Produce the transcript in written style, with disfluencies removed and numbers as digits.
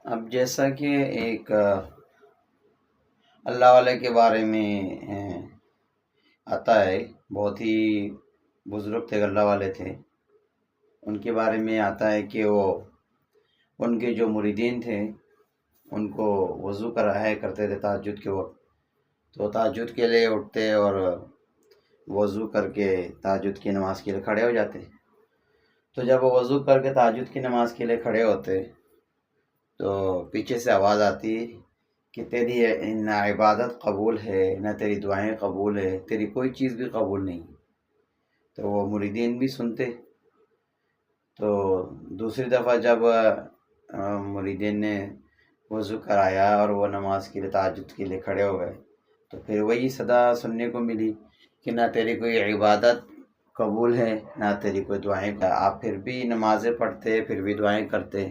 اب جیسا کہ ایک اللہ والے کے بارے میں آتا ہے، بہت ہی بزرگ تھے، اللہ والے تھے، ان کے بارے میں آتا ہے کہ وہ ان کے جو مریدین تھے ان کو وضو کرایا کرتے تھے تہجد کے وقت، تو تہجد کے لیے اٹھتے اور وضو کر کے تہجد کی نماز کے لیے کھڑے ہو جاتے۔ تو جب وہ وضو کر کے تہجد کی نماز کے لیے کھڑے ہوتے تو پیچھے سے آواز آتی کہ تیری نہ عبادت قبول ہے، نہ تیری دعائیں قبول ہے، تیری کوئی چیز بھی قبول نہیں۔ تو وہ مریدین بھی سنتے۔ تو دوسری دفعہ جب مریدین نے وضو کرایا اور وہ نماز کے لیے تہجد کے لیے کھڑے ہو گئے تو پھر وہی صدا سننے کو ملی کہ نہ تیری کوئی عبادت قبول ہے، نہ تیری کوئی دعائیں۔ آپ پھر بھی نمازیں پڑھتے، پھر بھی دعائیں کرتے،